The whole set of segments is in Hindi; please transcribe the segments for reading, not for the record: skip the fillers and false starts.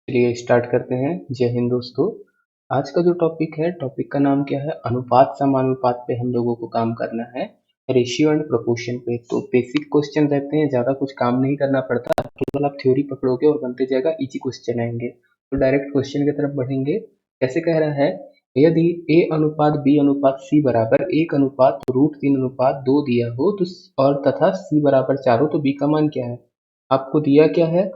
चलिए स्टार्ट करते हैं। जय हिंद दोस्तों। आज का जो टॉपिक का नाम क्या है? अनुपात समानुपात पे हम लोगों को काम करना है, रेशियो एंड प्रोपोर्शन पे। तो बेसिक क्वेश्चन रहते हैं, ज्यादा कुछ काम नहीं करना पड़ता, केवल आप थ्योरी पकड़ोगे और बनते जाएगा, इजी क्वेश्चन आएंगे। तो डायरेक्ट क्वेश्चन की तरफ बढ़ेंगे। कैसे कह रहा है? यदि ए अनुपात बी अनुपात सी बराबर 1/√3/2 दिया हो तो और तथा सी बराबर 4 हो तो बी का मान क्या है? आपको दिया क्या है?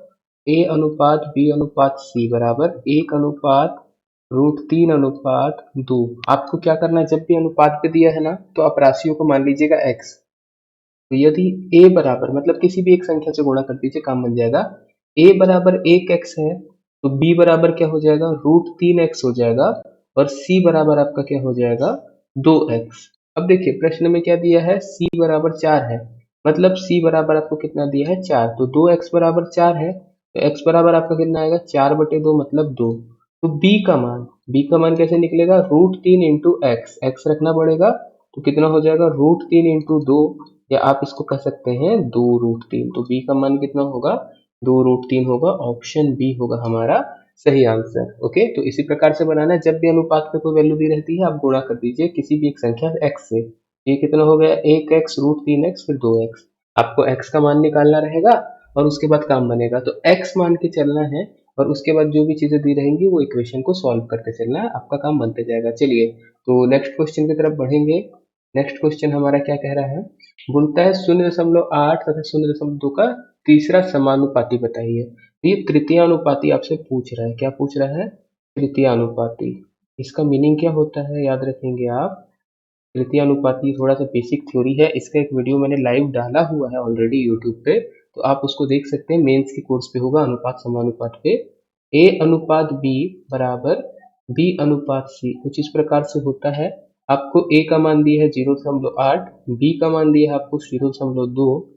ए अनुपात बी अनुपात सी बराबर 1/√3/2। आपको क्या करना है? जब भी अनुपात पे दिया है ना, तो आप राशियों को मान लीजिएगा x। तो यदि a बराबर मतलब किसी भी एक संख्या से गुणा कर दीजिए, काम बन जाएगा। a बराबर 1x है तो b बराबर क्या हो जाएगा? √3x हो जाएगा। और c बराबर आपका क्या हो जाएगा? 2x। अब देखिए प्रश्न में क्या दिया है? c बराबर 4 है, मतलब c बराबर आपको कितना दिया है? 4। तो 2x बराबर 4 है तो x बराबर आपका कितना आएगा? 4/2 मतलब 2। तो b का मान कैसे निकलेगा? √3 इंटू एक्स रखना पड़ेगा। तो कितना हो जाएगा? √3 इंटू 2, या आप इसको कह सकते हैं 2√3। तो बी का मान कितना होगा? 2√3 होगा। ऑप्शन बी होगा हमारा सही आंसर। ओके, तो इसी प्रकार से बनाना है। जब भी अनुपात में कोई वैल्यू दी रहती है, आप गुणा कर दीजिए किसी भी एक संख्या x से। ये कितना हो गया? 1x √3x फिर 2x। आपको x का मान निकालना रहेगा और उसके बाद काम बनेगा। तो x मान के चलना है और उसके बाद जो भी चीजें दी रहेंगी वो इक्वेशन को सॉल्व करते चलना है, आपका काम बनते जाएगा। चलिए तो नेक्स्ट क्वेश्चन की तरफ बढ़ेंगे। नेक्स्ट क्वेश्चन हमारा क्या कह रहा है? बोलता है 0.8 तथा 0.2 का तीसरा समानुपाती बताइए। तो ये तृतीयानुपाती आपसे पूछ रहा है। क्या पूछ रहा है? तृतीयानुपाती। इसका मीनिंग क्या होता है याद रखेंगे आप। तृतीयानुपाती थोड़ा सा बेसिक थ्योरी है, इसका एक वीडियो मैंने लाइव डाला हुआ है ऑलरेडी यूट्यूब पे, तो आप उसको देख सकते हैं। मेंस के कोर्स पे होगा, अनुपात समानुपात पे। ए अनुपात बी बराबर बी अनुपात सी कुछ इस प्रकार से होता है। आपको ए का मान दिया है 0.8, बी का मान दिया है आपको 0.2।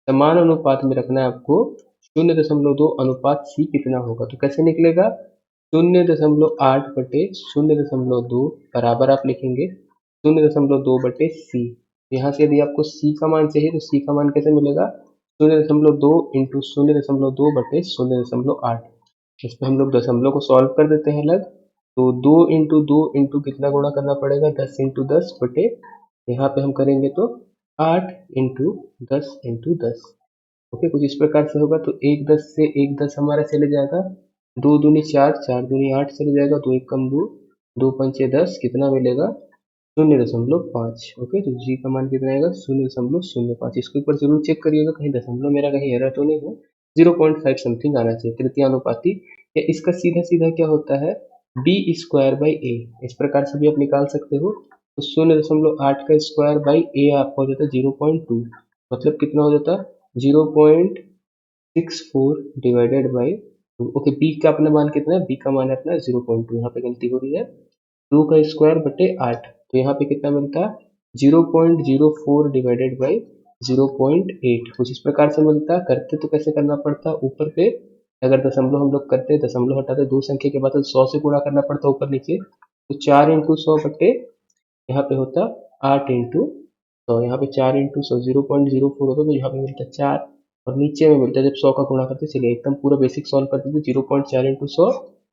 समान अनुपात में रखना है आपको। 0.2 अनुपात सी कितना होगा? तो कैसे निकलेगा? 0.8/0.2 बराबर आप लिखेंगे 0.2/c। यहाँ से यदि आपको c का मान चाहिए तो c का मान कैसे मिलेगा? 0.2 इंटू 0.2/0.8। इस पे हम लोग दशमलव को सॉल्व कर देते हैं अलग। तो 2 इंटू 2 इंटू कितना गुणा करना पड़ेगा? 10 इंटू 10 बटे, यहाँ पे हम करेंगे तो 8 इंटू 10 इंटू 10। ओके, कुछ इस प्रकार से होगा। तो एक 10 से एक 10 हमारा चले जाएगा। 2 दूनी 4, 4 दूनी 8 चले जाएगा। 2 1 कम 2, 2 5 10, कितना मिलेगा? 0.5। ओके, तो जी का मान कितना आएगा? 0.05। इसके ऊपर जरूर चेक करिएगा कहीं दशमलव मेरा कहीं एरर तो नहीं है। 0.5 समथिंग आना चाहिए तृतीयानुपाती। या इसका सीधा सीधा क्या होता है? b² by a। इस प्रकार से भी आप निकाल सकते हो। तो 0.8 का स्क्वायर बाई a आपका हो जाता है 0.2, मतलब कितना हो जाता है? 0.64 डिवाइडेड बाई 2। ओके, बी का अपना मान कितना है? बी का मान है अपना 0.2। यहाँ पे गलती हो रही है। 2 का स्क्वायर बटे 8, तो यहाँ पे कितना मिलता है? 0.04 डिवाइडेड बाई 0.8। कुछ इस प्रकार से मिलता है। करते तो कैसे करना पड़ता है? ऊपर पे अगर दशमलव हम लोग करते, दशमलव हटाते, दो संख्या के बाद तो 100 से गुणा करना पड़ता है ऊपर नीचे। तो 4 इंटू 100 बटे, यहाँ पे होता 8 इंटू 100। यहाँ पे 4 इंटू 100 0.04 होता, तो यहाँ पे मिलता 4। और नीचे में मिलता है जब 100 का गुणा करते। चलिए एकदम पूरा बेसिक सॉल्व कर देते। 0.4 इंटू 100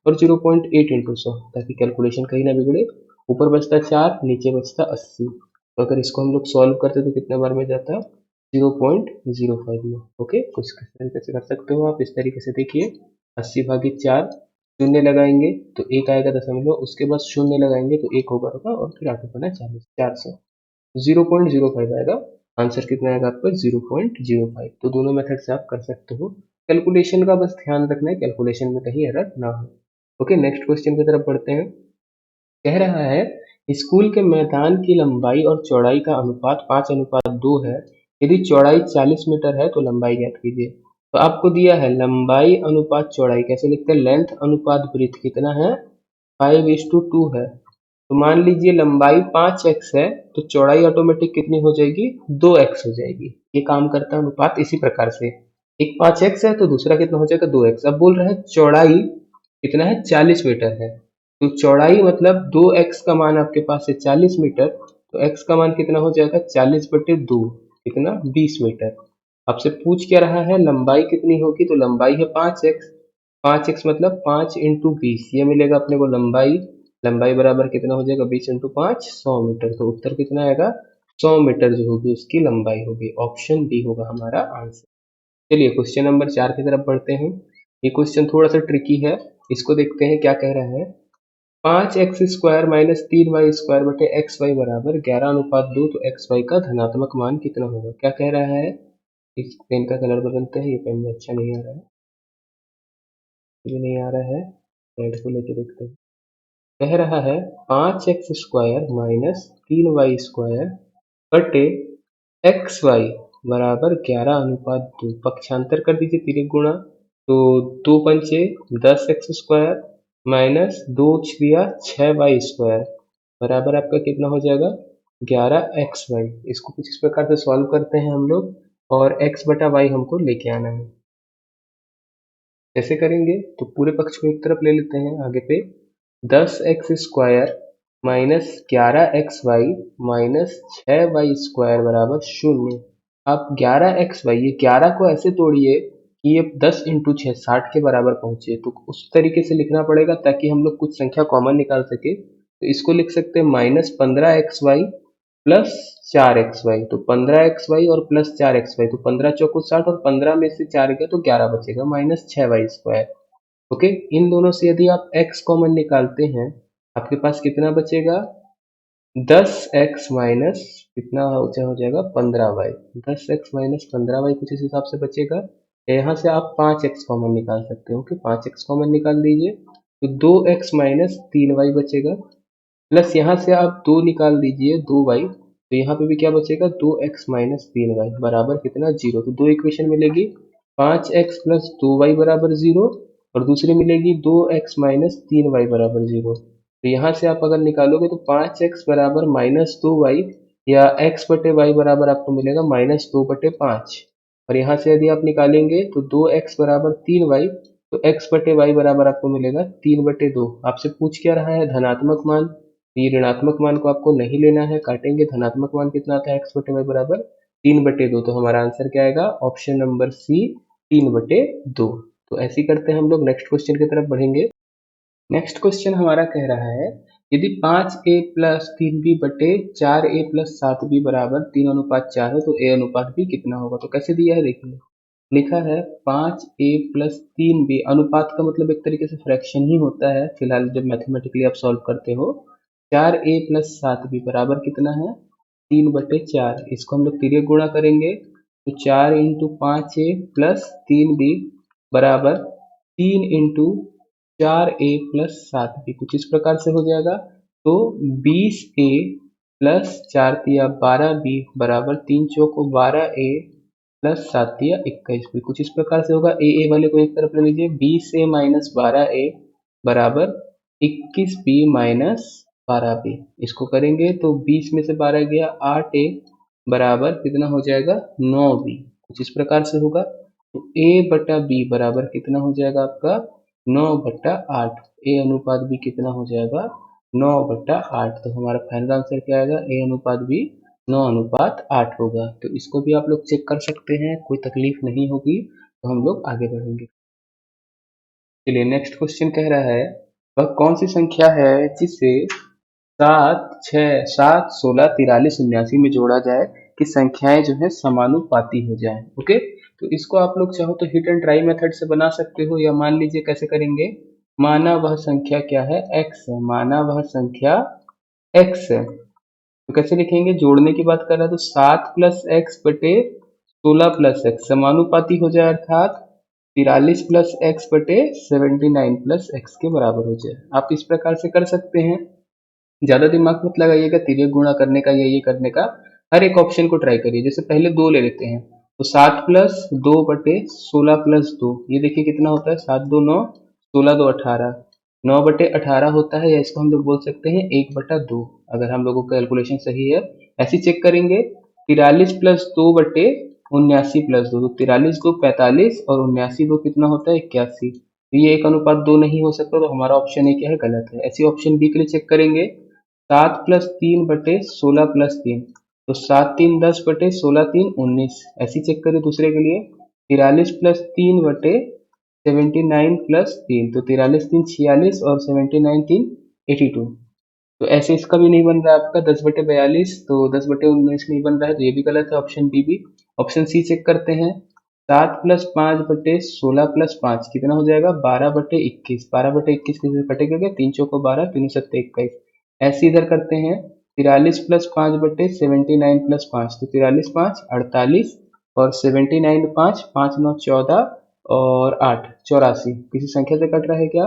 और 0.8 इंटू 100, ताकि कैलकुलेशन कहीं ना बिगड़े। ऊपर बचता 4, नीचे बचता 80। तो अगर इसको हम लोग सॉल्व करते तो कितने बार में जाता? 0.05 में। ओके, कुछ किस तरीके से कर सकते हो आप, इस तरीके से देखिए। 80/4, शून्य लगाएंगे तो एक आएगा दशमलव, उसके बाद शून्य लगाएंगे तो एक होगा और फिर आगे बना 40, 400। 0.05 आएगा। आंसर कितना आएगा आपका? 0.05। तो दोनों मेथड से आप कर सकते हो। कैलकुलेशन का बस ध्यान रखना है, कैलकुलेशन में कहीं एरर ना हो। ओके, नेक्स्ट क्वेश्चन की तरफ बढ़ते हैं। कह रहा है स्कूल के मैदान की लंबाई और चौड़ाई का अनुपात 5:2 है। यदि चौड़ाई 40 मीटर है तो लंबाई ज्ञात कीजिए। तो आपको दिया है लंबाई अनुपात चौड़ाई, कैसे लिखते हैं? लेंथ अनुपात ब्रीथ कितना है? 5:2 है। तो मान लीजिए लंबाई 5x है तो चौड़ाई ऑटोमेटिक कितनी हो जाएगी? 2x हो जाएगी। ये काम करता है अनुपात इसी प्रकार से। एक 5x है तो दूसरा कितना हो जाएगा? 2x। अब बोल रहा है चौड़ाई कितना है? 40 मीटर है। तो चौड़ाई मतलब 2x का मान आपके पास है 40 मीटर, तो x का मान कितना हो जाएगा? 40/2, कितना? 20 मीटर। आपसे पूछ क्या रहा है? लंबाई कितनी होगी? तो लंबाई है 5x, 5x मतलब 5 इंटू 20, ये मिलेगा अपने को लंबाई। लंबाई बराबर कितना हो जाएगा 20 इंटू 5, 100 मीटर। तो उत्तर कितना आएगा 100 मीटर जो होगी उसकी लंबाई होगी। ऑप्शन बी होगा हमारा आंसर। चलिए क्वेश्चन नंबर 4 की तरफ बढ़ते हैं। ये क्वेश्चन थोड़ा सा ट्रिकी है, इसको देखते हैं क्या कह रहा है। 5x² माइनस 3y² बटे xy बराबर 11:2, तो xy का धनात्मक मान कितना होगा, क्या कह रहा है। इस पेन का कलर बदलते हैं, ये पेन में अच्छा नहीं आ रहा है, ये नहीं आ रहा है, रेड को लेके देखते हैं। कह रहा है 5x² माइनस 3y² बटे xy बराबर 11:2। पक्षांतर कर दीजिए, तिर्यक गुणा। तो 2 पंचे 10x² माइनस 2 6 6y² बराबर आपका कितना हो जाएगा 11xy। इसको कुछ इस प्रकार से सॉल्व करते हैं हम लोग, और x बटा y हमको लेके आना है। ऐसे करेंगे तो पूरे पक्ष को एक तरफ ले लेते हैं आगे पे। 10x² minus 11xy minus 6y² बराबर 0। आप 11xy, ये 11 को ऐसे तोड़िए कि ये 10 इंटू 6 60 के बराबर पहुंचे, तो उस तरीके से लिखना पड़ेगा ताकि हम लोग कुछ संख्या कॉमन निकाल सके। तो इसको लिख सकते हैं -15xy प्लस 4xy। तो 15xy और प्लस 4xy, तो 15 चौको 60 और 15 में से 4 गया तो 11 बचेगा माइनस 6y²। ओके, इन दोनों से यदि आप x कॉमन निकालते हैं, आपके पास कितना बचेगा 10x माइनस कितना हो जाएगा 15y। 10x माइनस 15y कुछ इस हिसाब से बचेगा। यहाँ से आप 5x कॉमन निकाल सकते हो कि 5x कॉमन निकाल दीजिए, तो 2x माइनस 3y बचेगा। प्लस यहाँ से आप 2 निकाल दीजिए 2y, तो यहाँ पे भी क्या बचेगा 2x माइनस 3y बराबर कितना 0। तो दो इक्वेशन मिलेगी, 5x प्लस 2y बराबर 0, और दूसरी मिलेगी 2x माइनस 3y बराबर 0। तो यहाँ से आप अगर निकालोगे तो 5x बराबर -2y, या x बटे y बराबर आपको मिलेगा -2/5। और यहाँ से यदि आप निकालेंगे तो 2x बराबर 3y, तो x बटे y बराबर आपको मिलेगा 3/2। आपसे पूछ क्या रहा है धनात्मक मान, ये ऋणात्मक मान को आपको नहीं लेना है, काटेंगे। धनात्मक मान कितना आता है x बटे y बराबर 3/2। तो हमारा आंसर क्या आएगा ऑप्शन नंबर सी 3/2। तो ऐसे ही करते हैं हम लोग, नेक्स्ट क्वेश्चन की तरफ बढ़ेंगे। नेक्स्ट क्वेश्चन हमारा कह रहा है यदि 5a प्लस 3b बटे 4a प्लस 7b बराबर 3:4 है तो a अनुपात b कितना होगा। तो कैसे दिया है देखिए, लिखा है 5a प्लस 3b, अनुपात का मतलब एक तरीके से फ्रैक्शन ही होता है फिलहाल जब मैथमेटिकली आप सॉल्व करते हो। 4a प्लस 7b बराबर कितना है 3/4। इसको हम लोग तिर्यक गुणा करेंगे, तो 4 इंटू 5a प्लस 3b बराबर 3 इंटू 4a प्लस 7b, कुछ इस प्रकार से हो जाएगा। तो 20a प्लस 4 12b बराबर 3 चौको 12a प्लस 7 21 भी कुछ इस प्रकार से होगा। ए वाले को एक तरफ ले लीजिए, 20a माइनस 12a बराबर 21b माइनस 12b। इसको करेंगे तो 20 में से 12 गया 8a बराबर कितना हो जाएगा 9b, कुछ इस प्रकार से होगा। तो a बटा b बराबर कितना हो जाएगा आपका 9/8। ए अनुपात b कितना हो जाएगा 9/8। तो हमारा फाइनल आंसर क्या आएगा a अनुपात b 9:8 होगा। तो इसको भी आप लोग चेक कर सकते हैं, कोई तकलीफ नहीं होगी। तो हम लोग आगे बढ़ेंगे। चलिए नेक्स्ट क्वेश्चन कह रहा है वह कौन सी संख्या है जिसे 7 6 7 16 43 79 में जोड़ा जाए कि संख्याएं जो है समानुपाती हो जाए। ओके, तो इसको आप लोग चाहो तो हिट एंड ट्राई मेथड से बना सकते हो, या मान लीजिए कैसे करेंगे, माना वह संख्या क्या है x है, माना वह संख्या x है। तो कैसे लिखेंगे, जोड़ने की बात कर रहा है तो 7 प्लस एक्स बटे 16 प्लस एक्स समानुपाती हो जाए, अर्थात 43 प्लस एक्स बटे 79 प्लस एक्स के बराबर हो जाए। आप इस प्रकार से कर सकते हैं, ज्यादा दिमाग मत लगाइएगा तिर्यक गुणा करने का या ये करने का। हर एक ऑप्शन को ट्राई करिए। जैसे पहले 2 ले लेते हैं, तो 7 प्लस 2 बटे 16 प्लस 2, ये देखिए कितना होता है 7 2 9, 16 2 18, 9/18 होता है, या इसको हम लोग बोल सकते हैं 1/2 अगर हम लोगों का कैलकुलेशन सही है। ऐसे चेक करेंगे 43 प्लस 2 बटे 79 प्लस 2, तो 43 2 45 और 79 2 कितना होता है 81। तो ये एक अनुपात 2 नहीं हो सकता, तो हमारा ऑप्शन ए क्या है गलत है। ऐसे ऑप्शन बी के लिए चेक करेंगे 7 प्लस 3 बटे 16 प्लस 3, तो 7 3 10 बटे 16 3 19। ऐसे चेक करें दूसरे के लिए 43 प्लस 3 बटे 79 प्लस 3, तो 43 3 46 और 79 3 82। तो ऐसे इसका भी नहीं बन रहा है आपका 10/42, तो 10/19 नहीं बन रहा है, तो ये भी गलत है, ऑप्शन बी भी। ऑप्शन सी चेक करते हैं। 7+5/16+5 कितना हो जाएगा? 12/21। 12/21 किसी से कटेगा? 3 चौको 12, 3 सत्ते 21। ऐसे इधर करते हैं। 43+5/79+5, तो 43×5 = 48, और 79×5 5×9 = 14, और 8 84। किसी संख्या से कट रहा है क्या?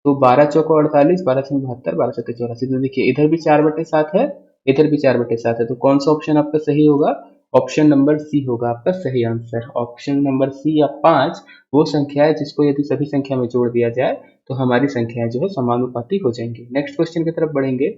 तो 12 चौको 48, 12×6 = 72, 12×7 = 84। तो देखिए इधर भी 4/7 है, इधर भी 4/7 है, तो कौन सा ऑप्शन आपका सही होगा? ऑप्शन नंबर सी होगा आपका सही आंसर। ऑप्शन नंबर सी या 5 वो संख्या है जिसको यदि सभी संख्या में जोड़ दिया जाए तो हमारी संख्याएं जो है समानुपाती हो जाएंगी। नेक्स्ट क्वेश्चन की तरफ बढ़ेंगे।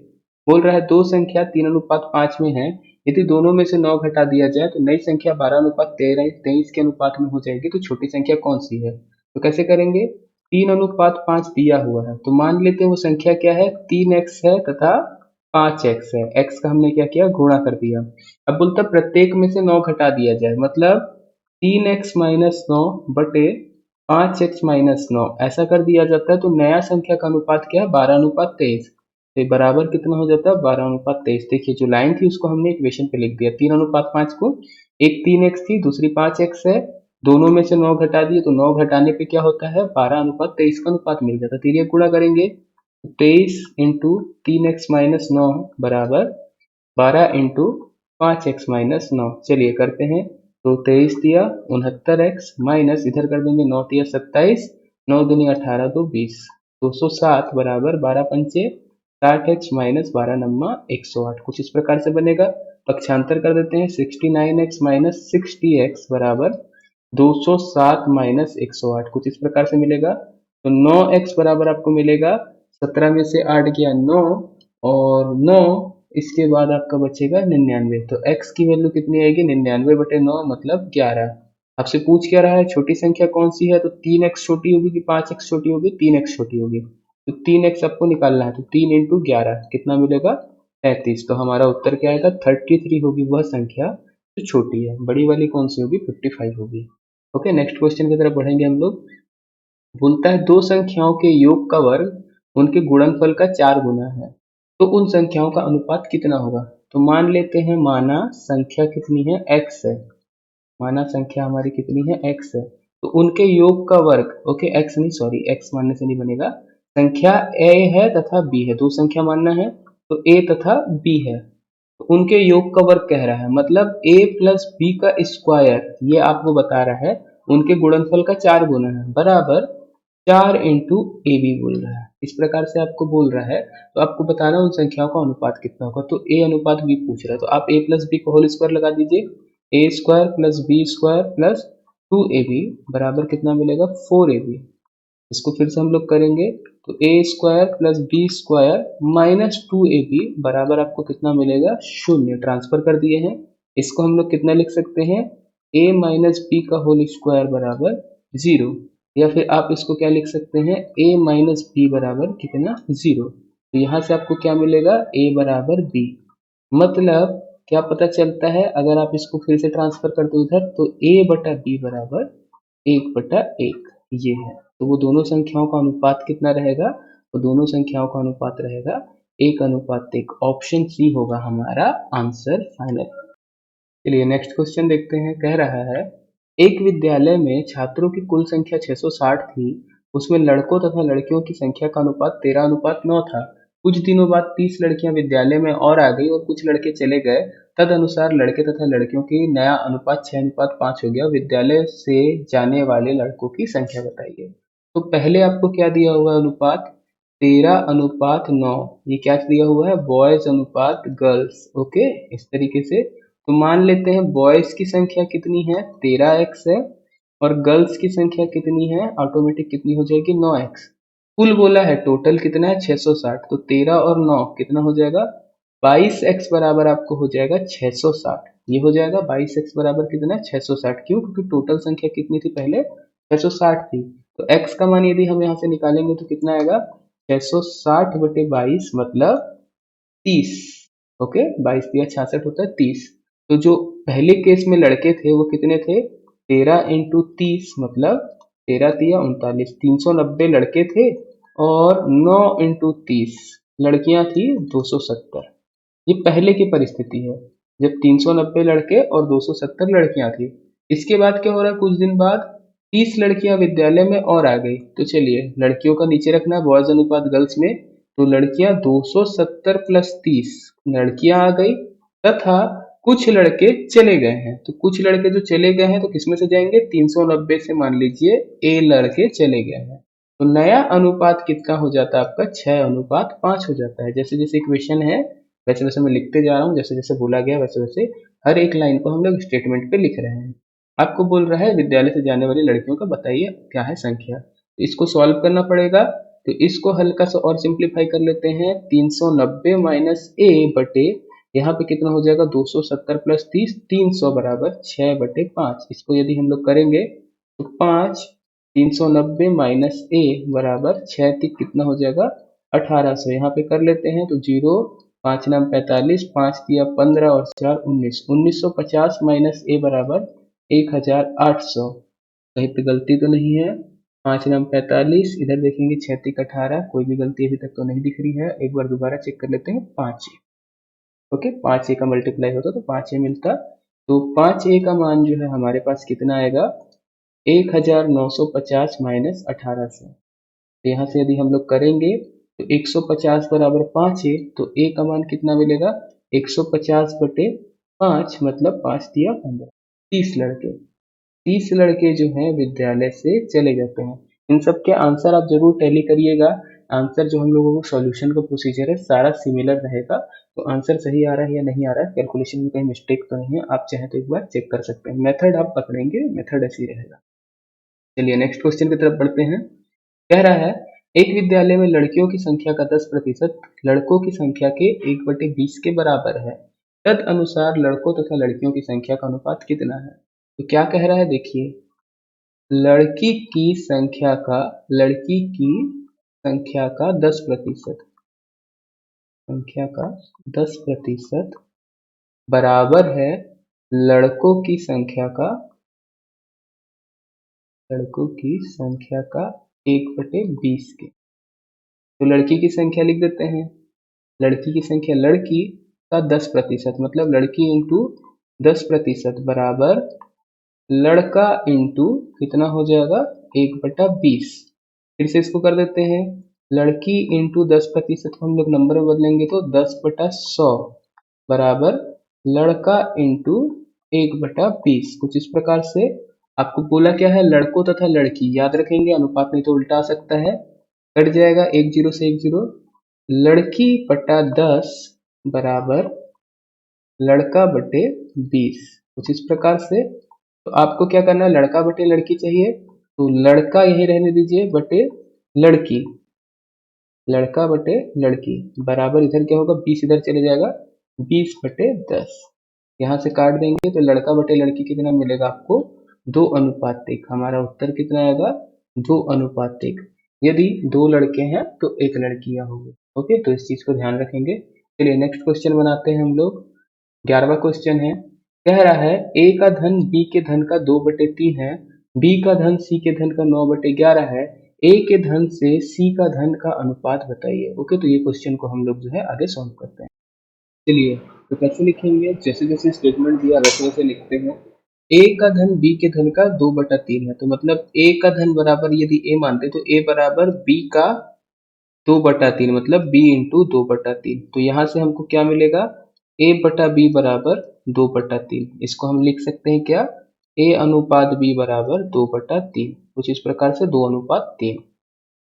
बोल रहा है दो संख्या 3:5 में है, यदि दोनों में से 9 घटा दिया जाए तो नई संख्या 12:23 के अनुपात में हो जाएगी, तो छोटी संख्या कौन सी है? तो कैसे करेंगे? 3:5 दिया हुआ है, तो मान लेते हैं वो संख्या क्या है? 3x है तथा 5x है। x का हमने क्या किया? गुणा कर दिया। अब बोलता प्रत्येक में से 9 घटा दिया जाए, मतलब 3x-9/5x-9 ऐसा कर दिया जाता है, तो नया संख्या का अनुपात क्या है? 12:23। तो ये बराबर कितना हो जाता है? 12:23। देखिए जो लाइन थी उसको हमने इक्वेशन पे लिख दिया, 3:5 को, एक 3x थी, दूसरी 5x है, दोनों में से 9 घटा दिए, तो 9 घटाने पे क्या होता है? 12:23 का अनुपात मिल जाता है। तो ये गुणा करेंगे, 23 × 3x-9 बराबर 12 × 5x-9। चलिए करते हैं। तो 23 दिया 69x, माइनस इधर कर देंगे 9 दिया 27, 9 दूनी 18, 2 20, 207 बराबर 12×5 60x माइनस 12 108। कुछ इस प्रकार से बनेगा। पक्षांतर कर देते हैं। 69x माइनस 60x बराबर 207 माइनस 108। कुछ इस प्रकार से मिलेगा। तो 9x बराबर आपको मिलेगा, 17 में से 8 गया 9, और 9, इसके बाद आपका बचेगा 99। तो x की वैल्यू कितनी आएगी? 99/9 मतलब 11। आपसे पूछ क्या रहा है? छोटी संख्या कौन सी है? तो 3x छोटी होगी कि 5x छोटी होगी? 3x छोटी होगी, तो 3x आपको निकालना है, तो 3 × 11 कितना मिलेगा? 33। तो हमारा उत्तर क्या आएगा? 33 होगी वह संख्या जो छोटी है। बड़ी वाली कौन सी होगी? 55 होगी। ओके, नेक्स्ट क्वेश्चन की तरफ बढ़ेंगे हम लोग। बोलता है दो संख्याओं के योग का वर्ग उनके गुणनफल का 4 गुना है, तो उन संख्याओं का अनुपात कितना होगा? तो मान लेते हैं, माना संख्या कितनी है? x है। माना संख्या हमारी कितनी है? x है। तो उनके योग का वर्ग, ओके x नहीं, सॉरी x मानने से नहीं बनेगा। संख्या a है तथा b है, दो संख्या मानना है, तो a तथा b है, तो उनके योग का वर्ग कह रहा है, मतलब a प्लस बी का स्क्वायर, ये आपको बता रहा है उनके गुणनफल का 4 गुना है, बराबर 4 इंटू ए बी बोल रहा है। इस प्रकार से आपको बोल रहा है, तो आपको बताना उन संख्याओं का अनुपात कितना होगा। तो ए अनुपात बी पूछ रहा है, तो आप a प्लस बी को होल स्क्वायर लगा दीजिए। A square plus B square plus 2ab बराबर कितना मिलेगा? 4ab। इसको फिर से हम लोग करेंगे, तो A square plus B square minus 2ab बराबर आपको कितना मिलेगा? 0। ट्रांसफर कर दिए हैं। इसको हम लोग कितना लिख सकते हैं? a माइनस बी का होल स्क्वायर बराबर 0, या फिर आप इसको क्या लिख सकते हैं? a माइनस बी बराबर कितना? 0। तो यहाँ से आपको क्या मिलेगा? a बराबर b। मतलब क्या पता चलता है, अगर आप इसको फिर से ट्रांसफर करते हो उधर, तो a/b बराबर 1/1 ये है। तो वो दोनों संख्याओं का अनुपात कितना रहेगा? तो दोनों संख्याओं का अनुपात रहेगा 1:1। ऑप्शन सी होगा हमारा आंसर फाइनल। चलिए नेक्स्ट क्वेश्चन देखते हैं। कह रहा है एक विद्यालय में छात्रों की कुल संख्या 660 थी, उसमें लड़कों तथा लड़कियों की संख्या का अनुपात 13:9 था। कुछ दिनों बाद 30 लड़कियां विद्यालय में और आ गई और कुछ लड़के चले गए, तद अनुसार लड़के तथा लड़कियों की नया अनुपात 6:5 हो गया। विद्यालय से जाने वाले लड़कों की संख्या बताइए। तो पहले आपको क्या दिया हुआ है अनुपात? 13:9। ये क्या दिया हुआ है? बॉयज अनुपात गर्ल्स। ओके, इस तरीके से। तो मान लेते हैं बॉयज की संख्या कितनी है? 13x है, और गर्ल्स की संख्या कितनी है? ऑटोमेटिक कितनी हो जाएगी? 9x। कुल बोला है, टोटल कितना है? 660। तो 13 और 9 कितना हो जाएगा? 22x बराबर आपको हो जाएगा 660। ये हो जाएगा 22x बराबर कितना? 660। क्यों? क्योंकि टोटल संख्या कितनी थी पहले? 660 थी। तो x का मान यदि हम यहाँ से निकालेंगे तो कितना आएगा? 660/22 मतलब 30। ओके, 22 दिया 66 होता है 30। तो जो पहले केस में लड़के थे वो कितने थे? 13 × 30 मतलब 13 तिया 39, 390 लड़के थे और 9 इंटू 30 लड़कियां थी 270। ये पहले की परिस्थिति है जब 390 लड़के और 270 लड़कियां थी। इसके बाद क्या हो रहा है, कुछ दिन बाद 30 लड़कियां विद्यालय में और आ गई। तो चलिए लड़कियों का नीचे रखना है बॉयज अनुपात गर्ल्स में, तो लड़कियां 270 प्लस 30 लड़कियां आ गई तथा कुछ लड़के चले गए हैं। तो कुछ लड़के जो चले गए हैं तो किसमें से जाएंगे, 390 से मान लीजिए ए लड़के चले गए हैं। तो नया अनुपात कितना हो जाता है आपका, 6:5 हो जाता है। जैसे जैसे इक्वेशन है वैसे वैसे मैं लिखते जा रहा हूँ, जैसे जैसे बोला गया वैसे वैसे हर एक लाइन को हम लोग स्टेटमेंट पे लिख रहे हैं। आपको बोल रहा है विद्यालय से जाने वाली लड़कियों का बताइए क्या है संख्या। तो इसको सॉल्व करना पड़ेगा। तो इसको हल्का सा और सिंप्लीफाई कर लेते हैं, 390 माइनस ए बटे यहाँ पे कितना हो जाएगा, 270 प्लस 30 300 बराबर 6/5। इसको यदि हम लोग करेंगे तो 5, 390 माइनस ए बराबर 6 कितना हो जाएगा 1800। यहाँ पे कर लेते हैं तो 0 5 नाम 45, 5 दिया 15 और 4 19, 1950 माइनस ए बराबर 1800। कहीं पे गलती तो नहीं है, 5 नाम 45, इधर देखेंगे 6 18, कोई भी गलती अभी तक तो नहीं दिख रही है। एक बार दोबारा चेक कर लेते हैं, 5 ओके 5 ए का मल्टीप्लाई होता तो 5 ए मिलता। तो 5 ए का मान जो है हमारे पास कितना आएगा, 1950 माइनस 1800। तो यहाँ से यदि हम लोग करेंगे तो 150 बराबर 5 है, तो ए का मान कितना मिलेगा, 150 बटे 5 मतलब 5 दिया 15। 30 लड़के जो हैं विद्यालय से चले जाते हैं। इन सब के आंसर आप जरूर टैली करिएगा। आंसर जो हम लोगों को सॉल्यूशन का प्रोसीजर है सारा सिमिलर रहेगा। तो आंसर सही आ रहा है या नहीं आ रहा है, कैलकुलेशन में कहीं मिस्टेक तो नहीं है, आप चाहें तो एक बार चेक कर सकते हैं। मेथड आप पकड़ेंगे, मेथड ऐसी रहेगा। चलिए नेक्स्ट क्वेश्चन की तरफ बढ़ते हैं। कह रहा है एक विद्यालय में लड़कियों की संख्या का 10% लड़कों की संख्या के 1/20 के बराबर है। तद अनुसार लड़कों तथा लड़कियों की संख्या का अनुपात कितना है। तो क्या कह रहा है, देखिए लड़की की संख्या का 10% संख्या का 10% बराबर है लड़कों की संख्या का 1/20 के। तो लड़की की संख्या लिख देते हैं, लड़की की संख्या लड़की का 10% मतलब लड़की इंटू 10% बराबर लड़का इंटू कितना हो जाएगा 1/20। फिर से इसको कर देते हैं, लड़की इंटू 10% को हम लोग नंबर में बदलेंगे तो 10/100 बराबर लड़का इंटू 1/20। कुछ इस प्रकार से। आपको बोला क्या है, लड़कों तथा लड़की, याद रखेंगे अनुपात नहीं तो उल्टा आ सकता है, कट जाएगा 1 0 से 1 0। लड़की बटा 10 बराबर लड़का बटे 20। कुछ इस प्रकार से। तो आपको क्या करना है, लड़का बटे लड़की चाहिए तो लड़का यही रहने दीजिए बटे लड़की, लड़का बटे लड़की बराबर इधर क्या होगा 20 इधर चले जाएगा 20/10। यहाँ से काट देंगे तो लड़का बटे लड़की कितना मिलेगा आपको 2:1। हमारा उत्तर कितना आएगा 2:1। यदि 2 लड़के हैं तो 1 लड़कियां होंगी। ओके, तो इस चीज को ध्यान रखेंगे। चलिए नेक्स्ट क्वेश्चन बनाते हैं हम लोग। 11वां क्वेश्चन है, कह रहा है ए का धन बी के धन का 2/3 है, बी का धन सी के धन का 9/11 है, ए के धन से सी का धन का अनुपात बताइए। ओके, तो ये क्वेश्चन को हम लोग जो है आगे सॉल्व करते हैं। चलिए तो कैसे लिखेंगे, जैसे जैसे स्टेटमेंट दिया वैसे वैसे लिखते हैं। ए का धन बी के धन का 2/3 है, तो मतलब ए का धन बराबर यदि ए मानते तो ए बराबर बी का 2/3 मतलब बी इंटू 2/3। तो यहाँ से हमको क्या मिलेगा, ए बटा बी बराबर 2/3। इसको हम लिख सकते हैं क्या, ए अनुपात बी बराबर 2/3। कुछ इस प्रकार से 2:3।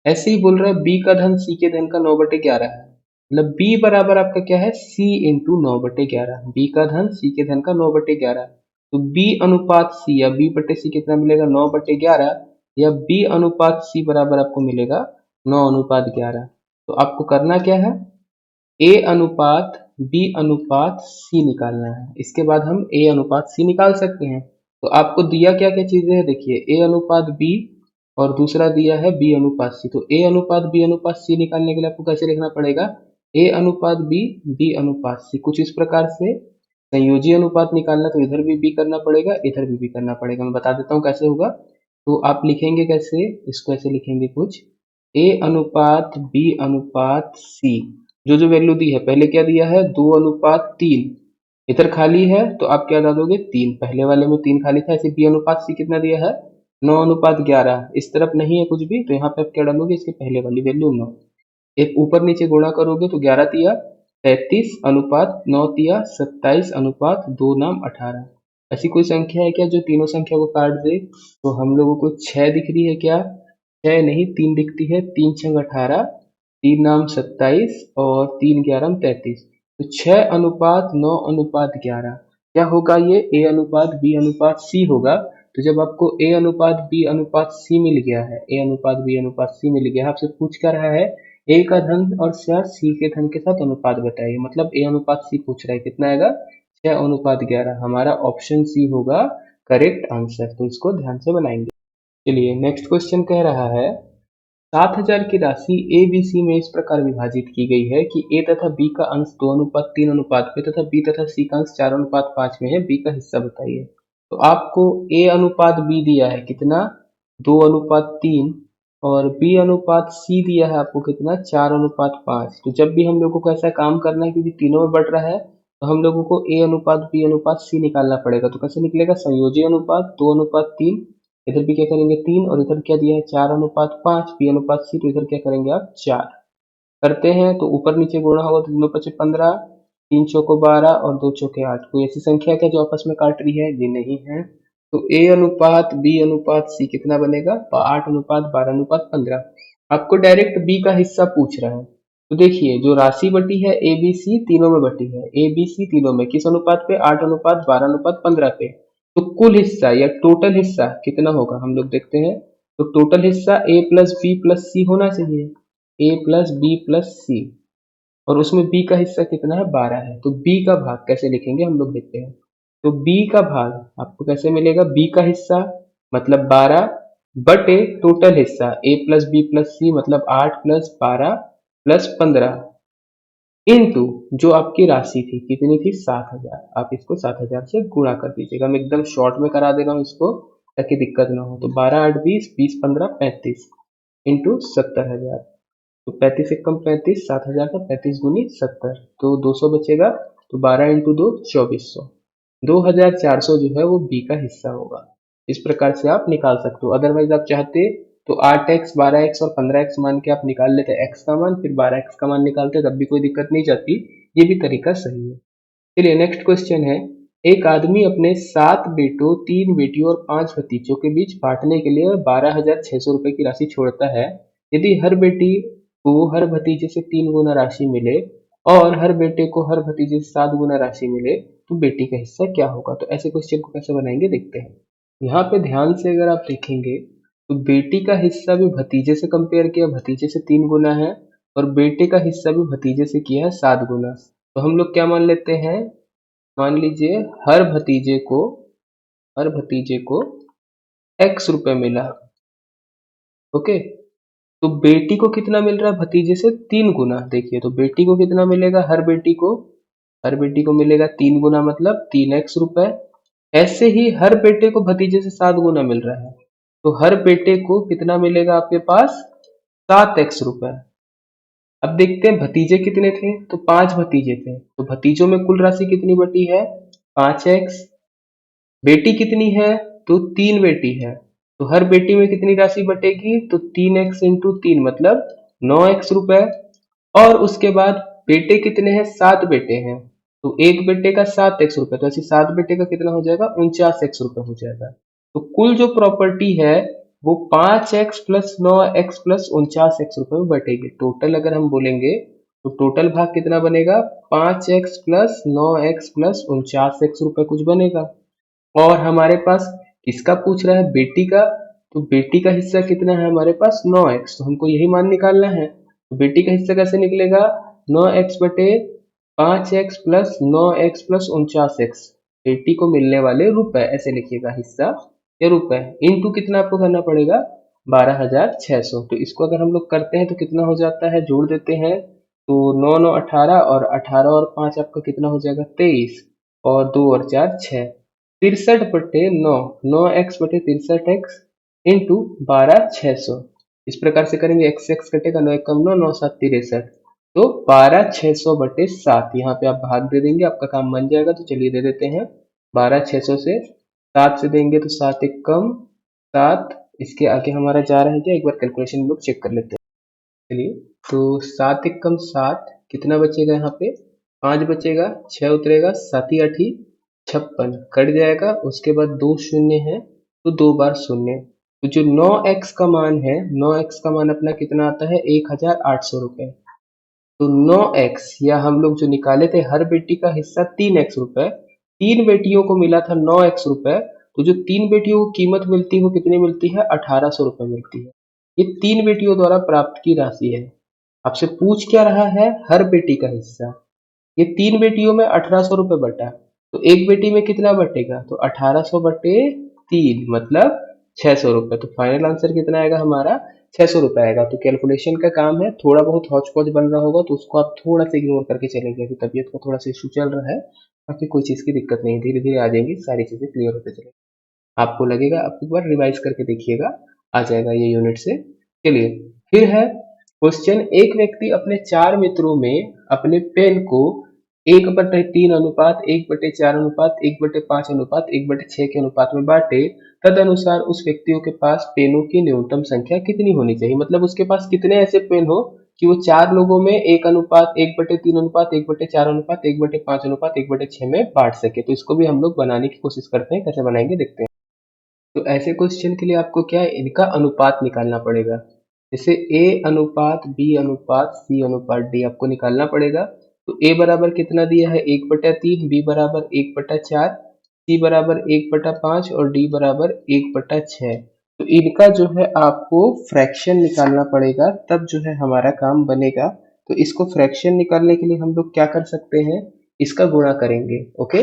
ऐसे ही बोल रहा है बी का धन सी के धन का 9/11 है, मतलब बी बराबर आपका क्या है सी इंटू 9/11। बी का धन सी के धन का 9/11, तो बी अनुपात सी या बी बटे सी कितना मिलेगा 9/11, या बी अनुपात सी बराबर आपको मिलेगा 9:11। तो आपको करना क्या है, ए अनुपात बी अनुपात सी निकालना है। इसके बाद हम ए अनुपात सी निकाल सकते हैं। तो आपको दिया क्या क्या चीजें हैं, देखिए ए अनुपात बी और दूसरा दिया है बी अनुपात सी। तो ए अनुपात बी अनुपात सी निकालने के लिए आपको कैसे लिखना पड़ेगा, ए अनुपात बी बी अनुपात सी। कुछ इस प्रकार से। संयोजी अनुपात निकालना तो इधर भी बी करना पड़ेगा, इधर भी करना पड़ेगा। मैं बता देता हूँ कैसे होगा। तो आप लिखेंगे कैसे, इसको ऐसे लिखेंगे कुछ, ए अनुपात बी अनुपात सी, जो जो वैल्यू दी है, पहले क्या दिया है 2:3, इधर खाली है तो आप क्या डालोगे 3, पहले वाले में 3 खाली था, ऐसे बी अनुपात सी कितना दिया है 9:11, इस तरफ नहीं है कुछ भी तो यहाँ पे आप क्या डालोगे, इसके पहले वाली वैल्यू 9, एक ऊपर नीचे गुणा करोगे तो 11 तिया 33 अनुपात 9 तिया 27 अनुपात 2 नाम 18। ऐसी कोई संख्या है क्या जो तीनों संख्या को काट दे, तो हम लोगों को 6 दिख रही है क्या, 6 नहीं 3 दिखती है, 3 छंग 18, 3 नाम 27 और 3 11 33, तो 6 अनुपात 9 अनुपात 11 क्या होगा, ये ए अनुपात बी अनुपात सी होगा। तो जब आपको ए अनुपात बी अनुपात सी मिल गया है, ए अनुपात बी अनुपात सी मिल गया है, आपसे पूछ क्या रहा है, ए का धन और शेष सी के धन के साथ अनुपात बताइए, मतलब ए अनुपात सी पूछ रहा है, कितना आएगा 6:11, हमारा ऑप्शन सी होगा करेक्ट आंसर, तो इसको ध्यान से बनाएंगे। चलिए नेक्स्ट क्वेश्चन कह रहा है 7,000 की राशि ए बी सी में इस प्रकार विभाजित की गई है कि ए तथा बी का अंश 2:3 अनुपात में तथा बी तथा सी का अंश 4:5 में है, बी का हिस्सा बताइए। तो आपको ए अनुपात बी दिया है कितना 2:3 और बी अनुपात सी दिया है आपको कितना 4:5। तो जब भी हम लोगों को ऐसा काम करना है क्योंकि तीनों में बढ़ रहा है तो हम लोगों को ए अनुपात बी अनुपात सी निकालना पड़ेगा, तो कैसे निकलेगा, संयोजी अनुपात 2:3, इधर भी क्या करेंगे 3 और इधर क्या दिया है 4:5, बी अनुपात सी, तो इधर क्या करेंगे आप 4 करते हैं तो ऊपर नीचे गुणा होगा तो 2 5 15, 3 चौको 12 और 2 चौके 8, कोई ऐसी संख्या क्या जो आपस में काट रही है, ये नहीं है। तो ए अनुपात बी अनुपात सी कितना बनेगा 8:12:15, आपको डायरेक्ट बी का हिस्सा पूछ रहा है। तो देखिए जो राशि बटी है ए बी सी तीनों में बटी है, ए बी सी तीनों में किस अनुपात पे 8:12:15 पे, तो कुल हिस्सा या टोटल हिस्सा कितना होगा हम लोग देखते हैं। तो टोटल हिस्सा ए प्लस बी प्लस सी होना चाहिए, ए प्लस बी प्लस सी, और उसमें बी का हिस्सा कितना है 12 है, तो बी का भाग कैसे लिखेंगे हम लोग देखते हैं। तो बी का भाग आपको कैसे मिलेगा, बी का हिस्सा मतलब 12 बटे टोटल हिस्सा ए प्लस बी प्लस सी मतलब 8 प्लस 12 प्लस 15 इनटू जो आपकी राशि थी कितनी थी 7,000, आप इसको 7,000 से गुणा कर दीजिएगा, मैं एकदम शॉर्ट में करा दे रहा हूँ इसको ताकि दिक्कत ना हो। तो 12 8 20 20 15 35 इंटू 70,000, तो 35 एकम 35, 7,000 का 35 गुनी 70, तो 200 बचेगा, तो 12 इंटू 2 2400, 2,400 जो है वो बी का हिस्सा होगा। इस प्रकार से आप निकाल सकते हो, अदरवाइज आप चाहते तो 8x 12x और 15x मान के आप निकाल लेते x का मान, फिर 12x का मान निकालते तब भी कोई दिक्कत नहीं जाती, ये भी तरीका सही है। चलिए नेक्स्ट क्वेश्चन है, एक आदमी अपने 7 बेटों 3 बेटियों और 5 भतीजों के बीच बांटने के लिए 12,600 रुपए की राशि छोड़ता है। यदि हर बेटी को हर भतीजे से 3 गुना राशि मिले और हर बेटे को हर भतीजे से 7 गुना राशि मिले तो बेटी का हिस्सा क्या होगा। तो ऐसे क्वेश्चन को कैसे बनाएंगे देखते हैं। यहाँ पे ध्यान से अगर आप देखेंगे तो बेटी का हिस्सा भी भतीजे से कंपेयर किया, भतीजे से 3 गुना है, और बेटे का हिस्सा भी भतीजे से किया है 7 गुना। तो हम लोग क्या मान लेते हैं, मान लीजिए हर भतीजे को x रुपए मिला, ओके, तो बेटी को कितना मिल रहा है भतीजे से 3 गुना, देखिए तो बेटी को कितना मिलेगा, हर बेटी को मिलेगा 3 गुना मतलब 3x रुपए। ऐसे ही हर बेटे को भतीजे से 7 गुना मिल रहा है, तो हर बेटे को कितना मिलेगा आपके पास 7x रुपए। अब देखते हैं भतीजे कितने थे, तो 5 भतीजे थे, तो भतीजों में कुल राशि कितनी बटी है 5x, बेटी कितनी है तो 3 बेटी है, तो हर बेटी में कितनी राशि बटेगी तो 3x इंटू 3 मतलब 9x रुपए। और उसके बाद बेटे कितने हैं 7 बेटे हैं, तो एक बेटे का 7x रुपए, तो ऐसे 7 बेटे का कितना हो जाएगा 49x रुपए हो जाएगा। तो कुल जो प्रॉपर्टी है वो 5x plus 9x plus 49x रुपए में बटेगी। टोटल अगर हम बोलेंगे तो टोटल भाग कितना बनेगा 5x plus 9x plus 49x रुपए कुछ बनेगा। और हमारे पास किसका पूछ रहा है बेटी का, तो बेटी का हिस्सा कितना है हमारे पास 9x, तो हमको यही मान निकालना है। तो बेटी का हिस्सा कैसे निकलेगा 9x बटे 5x plus 9x plus 49x, बेटी को मिलने वाले रुपए ऐसे लिखिएगा, हिस्सा या रुपए इनटू कितना आपको करना पड़ेगा 12,600। तो इसको अगर हम लोग करते हैं तो कितना हो जाता है, जोड़ देते हैं तो 9 9 18 और 18 और 5 आपका कितना हो जाएगा 23 और 2 और 4 6, 63 बटे 9, 9x बटे 63x इंटू 12,600। इस प्रकार से करेंगे, x से x कटेगा, 9 एक कम 9, 9 7 63, तो 12,600/7। यहाँ पे आप भाग दे देंगे, आपका काम बन जाएगा। तो चलिए दे देते हैं, 12,600 से 7 से देंगे तो 7 एक कम 7, इसके आगे हमारा जा रहा है क्या, एक बार कैलकुलेशन हम लोग चेक कर लेते हैं। चलिए, तो 7 एक कम 7, कितना बचेगा यहाँ पे, 5 बचेगा, 6 उतरेगा, 7 ही 8 56, कट जाएगा। उसके बाद 2 शून्य है, तो 2 बार शून्य, तो जो 9x का मान है, 9x का मान अपना कितना आता है, 1,800 रुपए। तो 9x, या हम लोग जो निकाले थे हर बेटी का हिस्सा 3x रुपए, 3 बेटियों को मिला था 9x रुपए, तो जो 3 बेटियों को कीमत मिलती है वो कितनी मिलती है, 1,800 रुपए मिलती है। ये 3 बेटियों द्वारा प्राप्त की राशि है। आपसे पूछ क्या रहा है, हर बेटी का हिस्सा। ये 3 बेटियों में 1,800 रुपए बटा, तो एक बेटी में कितना बटेगा, तो 1,800/3 मतलब 600 रुपए। तो फाइनल आंसर कितना आएगा हमारा, 600 रुपए आएगा। तो कैलकुलेशन का काम है, थोड़ा बहुत हौच पौच बन रहा होगा तो उसको आप थोड़ा सा इग्नोर करके चलेंगे। अभी तबीयत का थोड़ा सा इशू चल रहा है, बाकी कोई चीज की दिक्कत नहीं, धीरे धीरे आ जाएंगी, सारी चीजें क्लियर होते चलेंगी। आपको लगेगा, आप एक बार रिवाइज करके देखिएगा, आ जाएगा ये यूनिट से। चलिए, फिर है क्वेश्चन, एक व्यक्ति अपने 4 मित्रों में अपने पेन को 1/3 अनुपात 1/4 अनुपात 1/5 अनुपात 1/6 के अनुपात में बांटे, तदनुसार उस व्यक्तियों के पास पेनों की न्यूनतम संख्या कितनी होनी चाहिए। मतलब उसके पास कितने ऐसे पेन हो कि वो 4 लोगों में 1 अनुपात 1/3 अनुपात 1/4 अनुपात 1/5 अनुपात 1/6 में बांट सके। तो इसको भी हम लोग बनाने की कोशिश करते हैं, कैसे बनाएंगे देखते हैं। तो ऐसे क्वेश्चन के लिए आपको क्या है, इनका अनुपात निकालना पड़ेगा। जैसे ए अनुपात बी अनुपात सी अनुपात डी आपको निकालना पड़ेगा। तो ए बराबर कितना दिया है, 1/3, बी बराबर 1/4, सी बराबर 1/5 और डी बराबर 1/6। तो इनका जो है आपको फ्रैक्शन निकालना पड़ेगा, तब जो है हमारा काम बनेगा। तो इसको फ्रैक्शन निकालने के लिए हम लोग क्या कर सकते हैं, इसका गुणा करेंगे। ओके,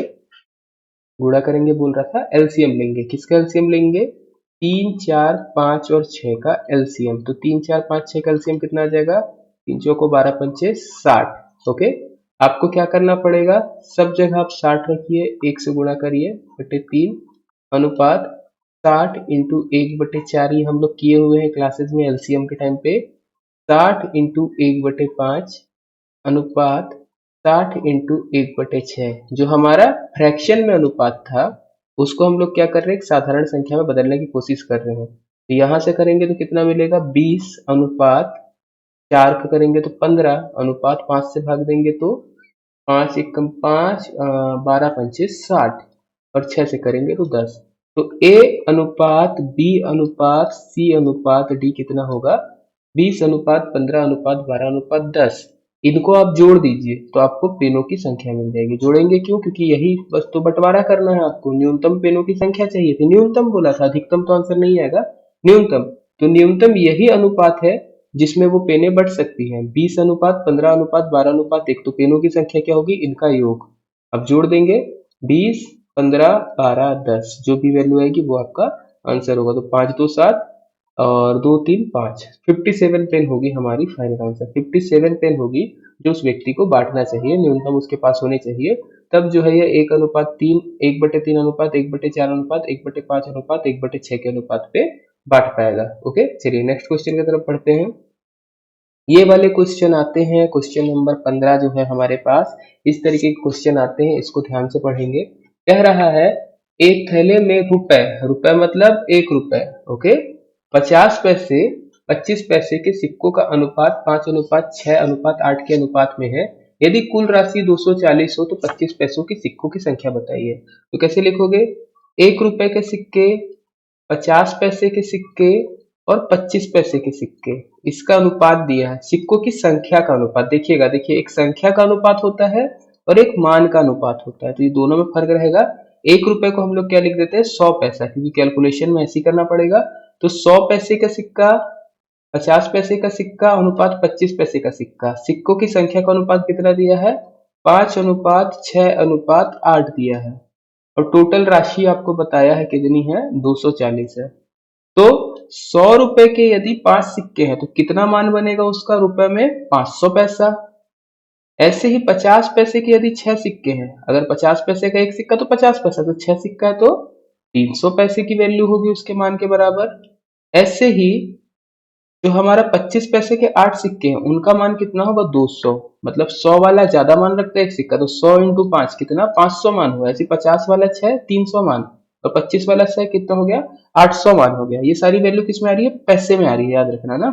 गुणा करेंगे बोल रहा था, एलसीएम लेंगे। किसका एलसीएम लेंगे, 3 4 5 और 6 का एलसीएम। तो 3 4 5 6 का एलसीएम कितना आ जाएगा, 3 चौको 12 पंचे 60। ओके, आपको क्या करना पड़ेगा, सब जगह आप 60 रखिए, 1 से गुणा करिए, बटे 3 अनुपात 60 इंटू 1/4, ये हम लोग किए हुए हैं क्लासेस में एलसीएम के टाइम पे। 60 इंटू 1/5 अनुपात 60 इंटू 1/6। जो हमारा फ्रैक्शन में अनुपात था, उसको हम लोग क्या कर रहे हैं, एक साधारण संख्या में बदलने की कोशिश कर रहे हैं। तो यहाँ से करेंगे तो कितना मिलेगा, 20 अनुपात 4 का करेंगे तो 15 अनुपात 5 से भाग देंगे तो 5 एकम 5, 12 पंचे 60, और 6 से करेंगे तो 10। तो ए अनुपात बी अनुपात सी अनुपात डी कितना होगा, 20 अनुपात 15 अनुपात 12 अनुपात 10। इनको आप जोड़ दीजिए तो आपको पेनों की संख्या मिल जाएगी। जोड़ेंगे क्यों, क्योंकि यही बस तो बंटवारा करना है आपको, न्यूनतम पेनों की संख्या चाहिए थी, न्यूनतम बोला था, अधिकतम तो आंसर नहीं आएगा, न्यूनतम। तो न्यूनतम यही अनुपात है जिसमें वो पेने बढ़ सकती हैं, 20 अनुपात 15 अनुपात 12 अनुपात 1। तो पेनों की संख्या क्या होगी, इनका योग। अब जोड़ देंगे, 20 15 12 10, जो भी वैल्यू आएगी वो आपका आंसर होगा। तो 5 2 7 और 2 3 5, 57 पेन होगी हमारी फाइनल आंसर। 57 पेन होगी जो उस व्यक्ति को बांटना चाहिए, न्यूनतम उसके पास होने चाहिए। तब जो है ये 1/3 1/3 अनुपात 1/4 अनुपात 1/5 अनुपात 1/6 के अनुपात पे बांट पाएगा। ओके, चलिए नेक्स्ट क्वेश्चन की तरफ पढ़ते हैं। ये वाले क्वेश्चन आते हैं, क्वेश्चन नंबर 15 जो है हमारे पास, इस तरीके के क्वेश्चन आते हैं, इसको ध्यान से पढ़ेंगे। कह रहा है, एक थैले में रुपए, रुपए मतलब 1 रुपए, ओके, 50 पैसे 25 पैसे के सिक्कों का अनुपात 5:6:8 के अनुपात में है। यदि कुल राशि 240 हो तो 25 पैसों के सिक्कों की संख्या बताइए। तो कैसे लिखोगे, 1 रुपए के सिक्के, 50 पैसे के सिक्के और 25 पैसे के सिक्के, इसका अनुपात दिया है। सिक्कों की संख्या का अनुपात देखिएगा, देखिए एक संख्या का अनुपात होता है और एक मान का अनुपात होता है, तो ये दोनों में फर्क रहेगा। 1 रुपए को हम लोग क्या लिख देते हैं, 100 पैसा, क्योंकि कैलकुलेशन में ऐसे ही करना पड़ेगा। तो 100 पैसे का सिक्का, 50 पैसे का सिक्का अनुपात 25 पैसे का सिक्का, सिक्कों की संख्या का अनुपात कितना दिया है, 5:6:8 दिया है। और टोटल राशि आपको बताया है कितनी है, 240 है। तो 100 रुपए के यदि 5 सिक्के हैं तो कितना मान बनेगा उसका रुपए में, 500 पैसा। ऐसे ही 50 पैसे के यदि 6 सिक्के हैं, अगर 50 पैसे का एक सिक्का तो 50 पैसा, तो 6 सिक्का है तो 300 पैसे की वैल्यू होगी उसके मान के बराबर। ऐसे ही जो हमारा 25 पैसे के 8 सिक्के हैं उनका मान कितना होगा 200। मतलब 100 वाला ज्यादा मान रखता है एक सिक्का, तो 100 इंटू 5 कितना 500 मान हुआ। ऐसे 50 वाला 6 300 मान, और 25 वाला 6 कितना हो गया 800 मान हो गया। ये सारी वैल्यू किस में आ रही है, पैसे में आ रही है, याद रखना ना।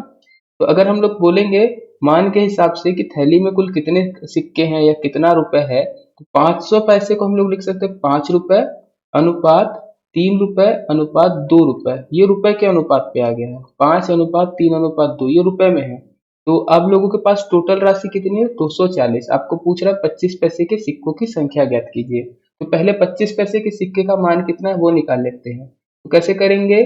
तो अगर हम लोग बोलेंगे मान के हिसाब से कि थैली में कुल कितने सिक्के हैं या कितना रुपए है, तो 500 पैसे को हम लोग लिख सकते हैं 5 रुपए अनुपात 3 रुपए अनुपात 2 रुपए। ये रुपए के अनुपात पे आ गया है, 5 अनुपात 3 अनुपात 2, ये रुपए में है। तो आप लोगों के पास टोटल राशि कितनी है 240। आपको पूछ रहा है 25 पैसे के सिक्कों की संख्या ज्ञात कीजिए। तो पहले 25 पैसे के सिक्के का मान कितना है वो निकाल लेते हैं। तो कैसे करेंगे,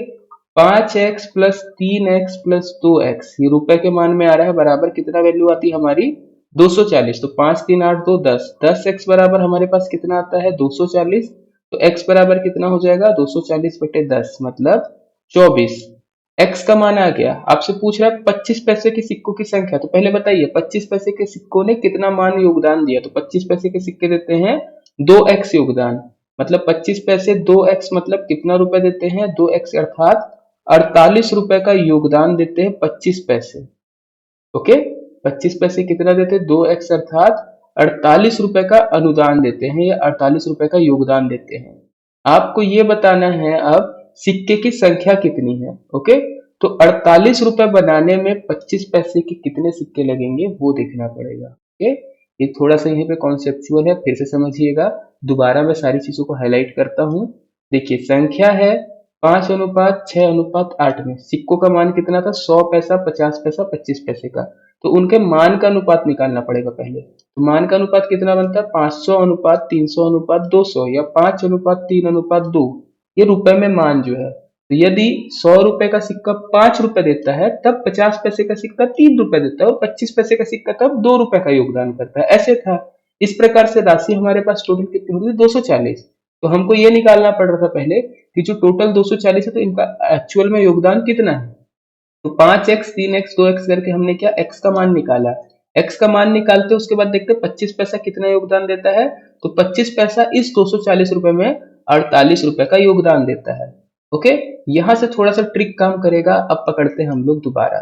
5x plus 3x plus 2x, ये रुपए के मान में आ रहा है, बराबर कितना वैल्यू आती है हमारी 240। तो 5 3 8 2 10, 10x बराबर हमारे पास कितना आता है 240। तो x बराबर कितना हो जाएगा 240 बटे 10 मतलब 24। x का मान आ गया। आपसे पूछ रहा है 25 पैसे के सिक्कों की संख्या, तो पहले बताइए 25 पैसे के सिक्कों ने कितना मान योगदान दिया। तो 25 पैसे के सिक्के देते हैं 2x योगदान। मतलब 25 पैसे 2x मतलब कितना रुपए देते हैं 2x अर्थात 48 रुपए का योगदान देते हैं 25 पैसे। ओके, 25 पैसे कितना देते हैं 2x अर्थात 48 रुपए का अनुदान देते हैं या 48 रुपए का योगदान देते हैं। आपको ये बताना है अब सिक्के की संख्या कितनी है। ओके, तो 48 रुपए बनाने में 25 पैसे के कितने सिक्के लगेंगे वो देखना पड़ेगा। ओके, ये थोड़ा सा यहीं पे कॉन्सेप्चुअल है, फिर से समझिएगा। दोबारा मैं सारी चीजों को हाईलाइट करता हूँ। देखिए संख्या है 5 अनुपात 6 अनुपात 8 में सिक्कों का मान कितना था 100 पैसा 50 पैसा 25 पैसे का। तो उनके मान का अनुपात निकालना पड़ेगा पहले। तो मान का अनुपात कितना बनता है 500 अनुपात 300 अनुपात 200 या 5 अनुपात 3 अनुपात 2। ये रुपए में मान जो है, तो यदि 100 रुपए का सिक्का 5 रुपए देता है तब 50 पैसे का सिक्का 3 रुपए देता है और 25 पैसे का सिक्का तब 2 रुपए का योगदान करता है। ऐसे था। इस प्रकार से राशि हमारे पास टोटल कितनी होगी 240। तो हमको ये निकालना पड़ रहा था पहले कि जो टोटल 240 है तो इनका एक्चुअल में योगदान कितना है। तो 5x 3x 2x करके हमने क्या x का मान निकाला। x का मान निकालते उसके बाद देखते 25 पैसा कितना योगदान देता है। तो 25 पैसा इस 240 रुपए में 48 रुपए का योगदान देता है। ओके, यहां से थोड़ा सा ट्रिक काम करेगा। अब पकड़ते हैं हम लोग दोबारा।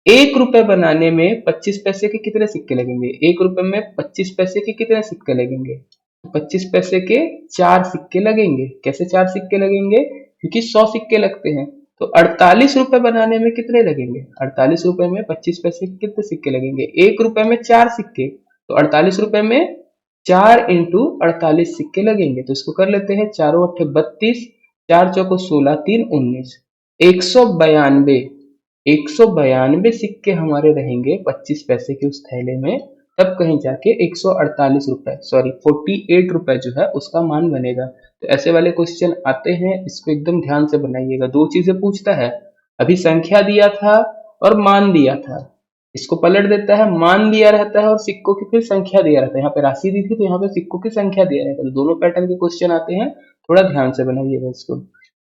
1 रुपए बनाने में 25 पैसे के कितने सिक्के लगेंगे, 1 रुपए में 25 पैसे के कितने सिक्के लगेंगे। 25 पैसे के 4 सिक्के लगेंगे। कैसे 4 सिक्के लगेंगे, क्योंकि 100 सिक्के लगते हैं। तो 48 रुपए बनाने में कितने लगेंगे, 48 रुपए में 25 पैसे के कितने सिक्के लगेंगे, 1 रुपए में 4 सिक्के। तो 48 रुपए में 4 इंटू 48 सिक्के लगेंगे। तो इसको कर लेते हैं, चारों अट्ठे 32, 4 चौको 16, 3 19, 192 192 सिक्के हमारे रहेंगे 25 पैसे के उस थैले में। तब कहीं जाके 148 रुपए सॉरी 48 रुपए जो है उसका मान बनेगा। तो ऐसे वाले क्वेश्चन आते हैं, इसको एकदम ध्यान से बनाइएगा। दो चीजें पूछता है, अभी संख्या दिया था और मान दिया था। इसको पलट देता है, मान दिया रहता है और सिक्कों की फिर संख्या दिया रहता है। यहाँ पे राशि दी थी तो यहाँ पे सिक्कों की संख्या दिया रहता है। तो दोनों पैटर्न के क्वेश्चन आते हैं, थोड़ा ध्यान से बनाइएगा इसको।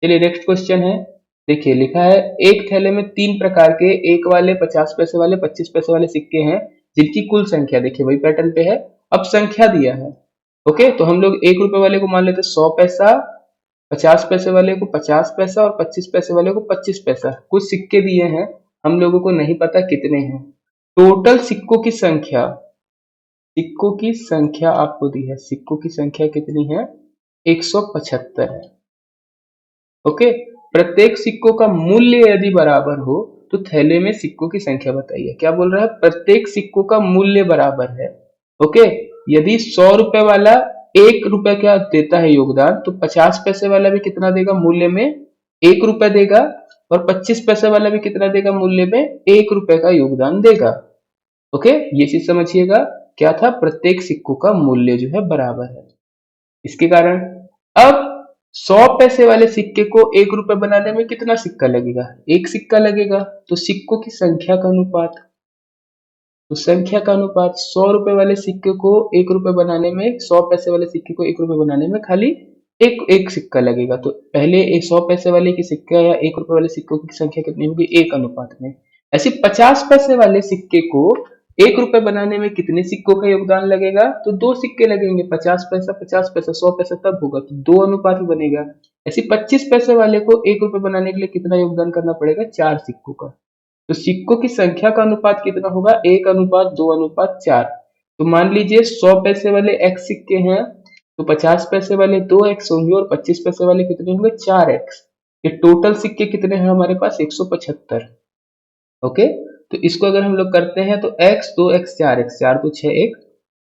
चलिए नेक्स्ट क्वेश्चन है। देखिए लिखा है एक थैले में 3 प्रकार के 1 वाले 50 पैसे वाले 25 पैसे वाले सिक्के हैं जिनकी कुल संख्या, देखिए वही पैटर्न पे है। अब संख्या दिया है। ओके, तो हम लोग 1 रुपए वाले को मान लेते 100 पैसा, 50 पैसे वाले को 50 पैसा और 25 पैसे वाले को 25 पैसा। कुछ सिक्के दिए हैं, हम लोगों को नहीं पता कितने हैं। टोटल सिक्कों की संख्या आपको दी है। सिक्कों की संख्या कितनी है 175 है। ओके, प्रत्येक सिक्कों का मूल्य यदि बराबर हो तो थैले में सिक्कों की संख्या बताइए। क्या बोल रहा है, प्रत्येक सिक्कों का मूल्य बराबर है। ओके, यदि 100 रुपए वाला 1 रुपए क्या देता है योगदान, तो 50 पैसे वाला भी कितना देगा मूल्य में 1 रुपए देगा, और 25 पैसे वाला भी कितना देगा मूल्य में 1 रुपए का योगदान देगा। ओके, ये चीज समझिएगा। क्या था, प्रत्येक सिक्कों का मूल्य जो है बराबर है। इसके कारण अब 100 पैसे वाले सिक्के को 1 रुपए बनाने में कितना सिक्का लगेगा, 1 सिक्का लगेगा। तो सिक्कों की संख्या का अनुपात, तो संख्या का अनुपात 100 रुपए वाले सिक्के को 1 रुपए बनाने में, 100 पैसे वाले सिक्के को 1 रुपए बनाने में खाली एक सिक्का लगेगा। तो पहले 100 पैसे वाले की सिक्का या 1 रुपए वाले सिक्कों की संख्या कितनी होगी 1 अनुपात में। ऐसे 50 पैसे वाले सिक्के को 1 रुपए बनाने में कितने सिक्कों का योगदान लगेगा? तो 2 सिक्के लगेंगे, 50 पैसा 50 पैसा 100 पैसा, तब होगा तो 2 अनुपात बनेगा। ऐसे 25 पैसे वाले को 1 रुपए बनाने के लिए कितना योगदान करना पड़ेगा? 4 सिक्कों का। तो सिक्कों की संख्या का अनुपात कितना होगा? 1:2:4। तो मान लीजिए 100 पैसे वाले x सिक्के हैं, तो 50 पैसे वाले 2x होंगे और 25 पैसे वाले कितने होंगे? 4x। ये टोटल सिक्के कितने हैं हमारे पास? 175। ओके, तो इसको अगर हम लोग करते हैं तो x 2x 4x, 4 तो 6 1,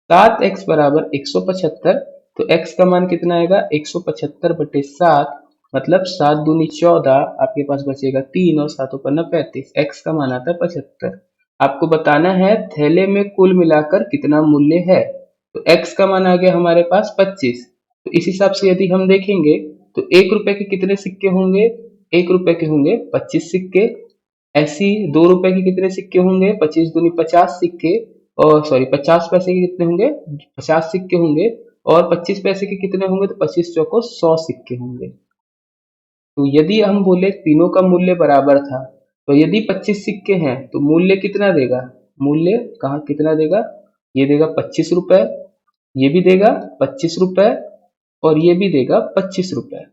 7x बराबर 175। तो x का मान कितना आएगा? 175/7, मतलब 7 दूनी 14, आपके पास बचेगा 3 और 7 पन्ना 35। x का मान आता है 75। आपको बताना है थैले में कुल मिलाकर कितना मूल्य है। तो x का मान आ गया हमारे पास 25। तो इस हिसाब से यदि हम देखेंगे तो 1 रुपए के कितने सिक्के होंगे? 1 रुपए के होंगे 25 सिक्के। ऐसी 2 रुपए के कितने सिक्के होंगे? 25 दूनी 50 सिक्के, और सॉरी 50 पैसे के कितने होंगे? 50 सिक्के होंगे। और 25 पैसे के कितने होंगे? तो 25 चौको 100 सिक्के होंगे। तो यदि हम बोले तीनों का मूल्य बराबर था, तो यदि 25 सिक्के हैं तो मूल्य कितना देगा? मूल्य कहाँ कितना देगा? ये देगा 25 रुपए, ये भी देगा 25 रुपए, और ये भी देगा 25 रुपए।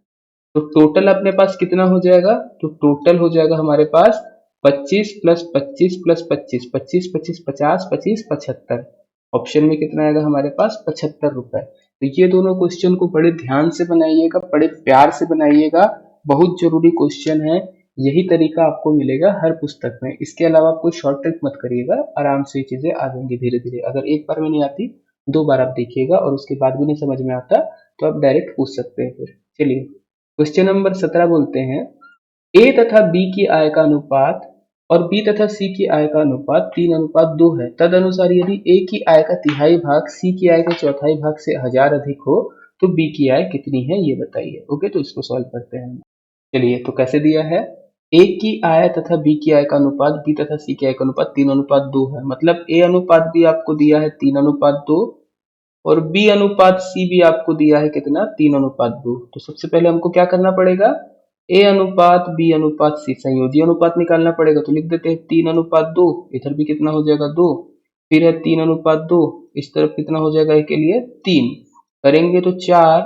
तो टोटल अपने पास कितना हो जाएगा? तो टोटल हो जाएगा हमारे पास 25 + 25 + 25, 25 25 50, 25 75। ऑप्शन में कितना आएगा हमारे पास? 75 रुपए। तो ये दोनों क्वेश्चन को बड़े ध्यान से बनाइएगा, बड़े प्यार से बनाइएगा, बहुत जरूरी क्वेश्चन है। यही तरीका आपको मिलेगा हर पुस्तक में। इसके अलावा आप कोई शॉर्ट ट्रिक मत करिएगा, आराम से ये चीजें आ जाएंगी धीरे धीरे। अगर एक बार में नहीं आती, 2 बार आप देखिएगा, और उसके बाद भी नहीं समझ में आता तो आप डायरेक्ट पूछ सकते हैं फिर। चलिए क्वेश्चन नंबर 17 बोलते हैं, ए तथा बी की आय का अनुपात और बी तथा सी की आय का अनुपात 3:2 है। तदनुसार यदि ए की आय का तिहाई भाग सी की आय का चौथाई भाग से 1000 अधिक हो तो बी की आय कितनी है, ये बताइए। ओके, तो इसको सॉल्व करते हैं। चलिए, तो कैसे दिया है? ए की आय तथा बी की आय का अनुपात बी तथा सी की आय का अनुपात 3:2 है। मतलब ए अनुपात भी आपको दिया है 3:2, और बी अनुपात सी भी आपको दिया है कितना? 3:2। तो सबसे पहले हमको क्या करना पड़ेगा? ए अनुपात बी अनुपात सी संयोजी अनुपात निकालना पड़ेगा। तो लिख देते हैं 3:2, इधर भी कितना हो जाएगा? 2। फिर है 3:2, इस तरफ कितना हो जाएगा? ए के लिए 3 करेंगे तो 4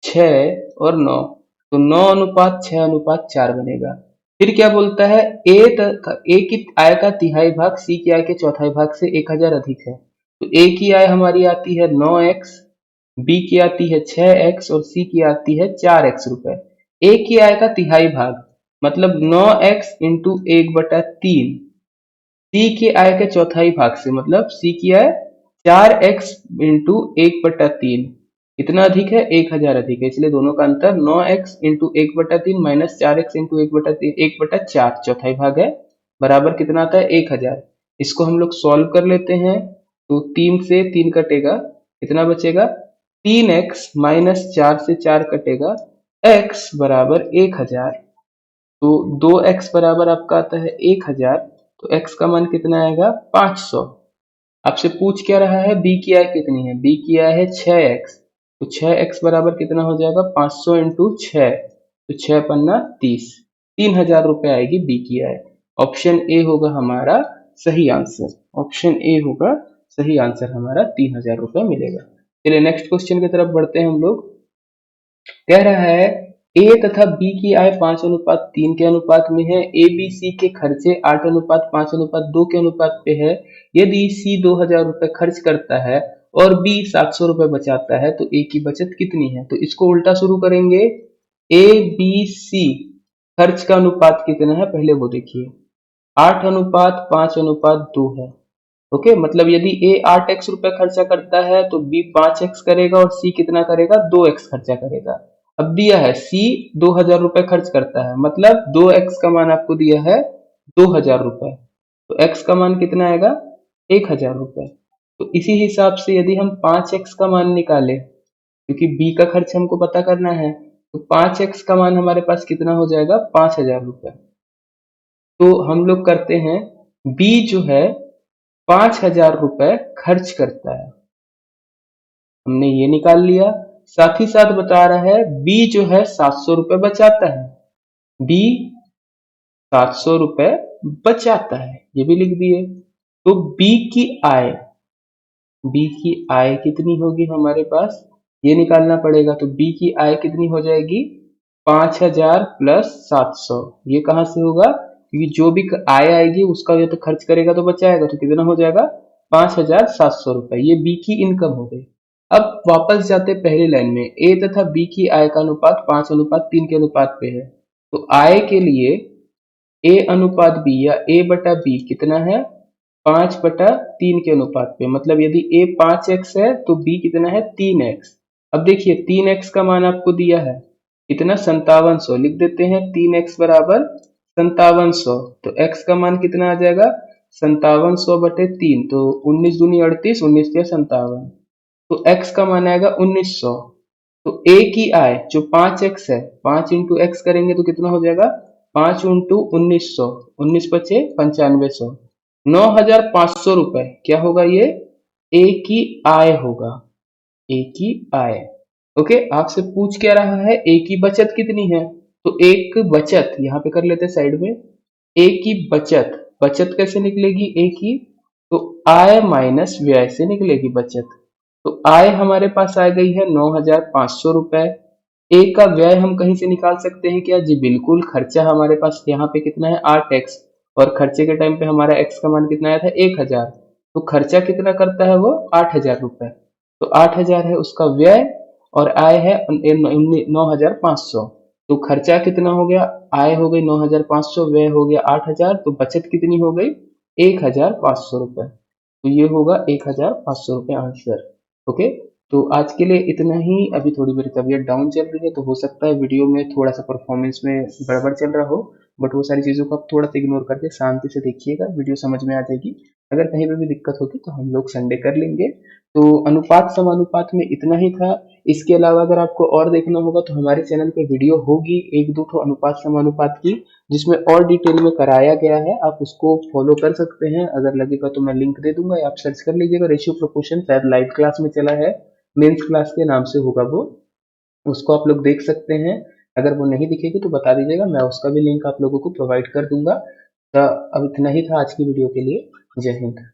6 और 9, तो 9:6:4 बनेगा। फिर क्या बोलता है? ए की आय का तिहाई भाग सी की आय के चौथाई भाग से 1000 अधिक है। तो ए की आय हमारी आती है 9x, बी की आती है 6x और सी की आती है 4x रुपए। ए की आय का तिहाई भाग मतलब 9x इंटू 1/3, सी की आय के चौथाई भाग से मतलब सी की आय 4x इंटू 1/3 कितना अधिक है? 1000 अधिक है, इसलिए दोनों का अंतर 9x into 1/3 minus 4x into 1/4 चौथाई भाग है, बराबर कितना आता है? 1000। इसको हम लोग सॉल्व कर लेते हैं, तो 3 से 3 कटेगा, कितना बचेगा? 3x माइनस 4 से 4 कटेगा, x बराबर 1000। तो 2x बराबर आपका आता है 1000, तो x का मान कितना आएगा? 500। आपसे पूछ क्या रहा है? b की आय कितनी है? b की आय है 6x, तो 6x बराबर कितना हो जाएगा? 500 इंटू 6, तो 6 पन्ना 30, 3000 रुपए आएगी b की आय। ऑप्शन ए होगा हमारा सही आंसर। ऑप्शन ए होगा सही आंसर, हमारा 3000 रुपए मिलेगा। चलिए नेक्स्ट क्वेश्चन की तरफ बढ़ते हैं हम लोग। कह रहा है ए तथा बी की आय 5:3 के अनुपात में है। ए बी सी के खर्चे 8:5:2 के अनुपात पे है। यदि सी 2000 रुपए खर्च करता है और बी 700 रुपए बचाता है तो ए की बचत कितनी है? तो इसको उल्टा शुरू करेंगे। ए बी सी खर्च का अनुपात कितना है पहले वो देखिए। 8:5:2 है। ओके, मतलब यदि ए 8x रुपए खर्चा करता है तो बी 5x करेगा और सी कितना करेगा? 2x खर्चा करेगा। अब दिया है सी 2000 रुपए खर्च करता है, मतलब 2x का मान आपको दिया है 2000 रुपए, तो x का मान कितना आएगा? 1000 रुपए। तो इसी हिसाब से यदि हम 5x का मान निकालें, क्योंकि b का खर्च हमको पता करना है, तो 5x का मान हमारे पास कितना हो जाएगा? 5000 रुपए। तो हम लोग करते हैं, b जो है 5000 रुपए खर्च करता है, हमने ये निकाल लिया। साथ ही साथ बता रहा है बी जो है 700 रुपए बचाता है, बी 700 रुपए बचाता है, ये भी लिख दिए। तो बी की आय कितनी होगी हमारे पास, ये निकालना पड़ेगा। तो बी की आय कितनी हो जाएगी, 5000 प्लस 700। ये कहाँ से होगा, क्योंकि जो भी आय आएगी उसका ये तो खर्च करेगा तो बचाएगा, तो कितना हो जाएगा 5700 रुपए। ये बी की इनकम हो गई। अब वापस जाते पहली लाइन में, ए तथा बी की आय का अनुपात 5:3 के अनुपात पे है। तो आय के लिए ए अनुपात बी या ए बटा बी कितना है, 5/3 के अनुपात पे। मतलब यदि ए 5x है तो बी कितना है 3x। अब देखिए 3x का मान आपको दिया है कितना, 5700। लिख देते हैं 3x बराबर 5700। तो x का मान कितना आ जाएगा, 5700/3। तो 19 दूनी 38, 19 या 57। तो x का मान आएगा 1900। तो a की आय जो 5x है, 5 इंटू एक्स करेंगे तो कितना हो जाएगा, 5 इंटू 1900, 19 × 5 = 9500। 9500 रुपए क्या होगा, ये a की आय होगा, a की आय। ओके, आपसे पूछ क्या रहा है, a की बचत कितनी है। तो एक बचत यहाँ पे कर लेते हैं साइड में। a की बचत, बचत कैसे निकलेगी a की, तो आय माइनस व्यय से निकलेगी बचत। तो आय हमारे पास आ गई है 9500 रुपए। ए का व्यय हम कहीं से निकाल सकते हैं क्या, जी बिल्कुल। खर्चा हमारे पास यहाँ पे कितना है 8x, और खर्चे के टाइम पे हमारा x का मान कितना आया था 1000। तो खर्चा कितना करता है वो 8000 रुपए। तो 8000 है उसका व्यय, और आय है 9500। तो खर्चा कितना हो गया, आय हो गई 9500, व्यय हो गया 8000, तो बचत कितनी हो गई 1500 रुपए। तो ये होगा 1500 रुपए आंसर। ओके, तो आज के लिए इतना ही। अभी थोड़ी मेरी तबीयत डाउन चल रही है, तो हो सकता है वीडियो में थोड़ा सा परफॉर्मेंस में गड़बड़ चल रहा हो, बट वो सारी चीज़ों को आप थोड़ा सा इग्नोर करके शांति से देखिएगा, वीडियो समझ में आ जाएगी। अगर कहीं पे भी दिक्कत होगी तो हम लोग संडे कर लेंगे। तो अनुपात समानुपात में इतना ही था। इसके अलावा अगर आपको और देखना होगा तो हमारे चैनल पे वीडियो होगी 1-2 ठो अनुपात समानुपात की, जिसमें और डिटेल में कराया गया है। आप उसको फॉलो कर सकते हैं, अगर लगेगा तो मैं लिंक दे दूंगा, या आप सर्च कर लीजिएगा। रेशियो प्रोपोर्शन शायद लाइव क्लास में चला है, मेंस क्लास के नाम से होगा वो, उसको आप लोग देख सकते हैं। अगर वो नहीं दिखेगी तो बता दीजिएगा, मैं उसका भी लिंक आप लोगों को प्रोवाइड कर दूंगा। तो अब इतना ही था आज की वीडियो के लिए। जय हिंद।